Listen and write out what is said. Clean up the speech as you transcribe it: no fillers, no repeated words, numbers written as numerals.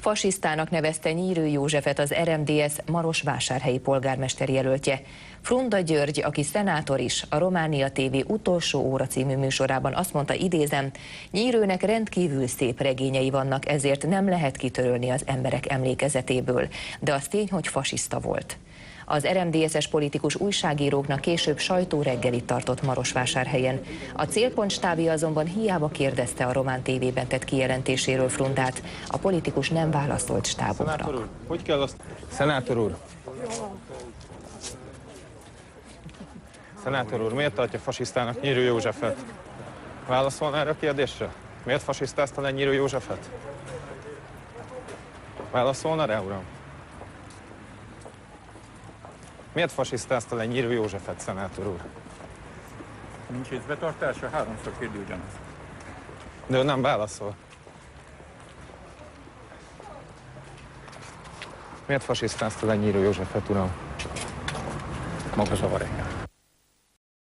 Fasisztának nevezte Nyírő Józsefet az RMDSZ marosvásárhelyi polgármester jelöltje. Frunda György, aki szenátor is, a Románia TV Utolsó óra című műsorában azt mondta, idézem, Nyírőnek rendkívül szép regényei vannak, ezért nem lehet kitörölni az emberek emlékezetéből, de az tény, hogy fasiszta volt. Az RMDSZ-es politikus újságíróknak később sajtóreggelit tartott Marosvásárhelyen. A célpont stábja azonban hiába kérdezte a Román TV-ben tett kijelentéséről Frundát. A politikus nem válaszolt stáboknak. Szenátor úr, hogy kell azt... Szenátor úr! Szenátor úr, miért tartja fasisztának Nyírő Józsefet? Válaszolna erre a kérdésre? Miért fasisztázta le Nyírő Józsefet? Válaszolna rá, uram? Miért fasisztázta le Nyírő Józsefet, szenátor úr? Nincs észbetartása, háromszor kérdi ugyanazt. De ő nem válaszol. Miért fasisztázta le Nyírő Józsefet, uram? Maga zavar engem.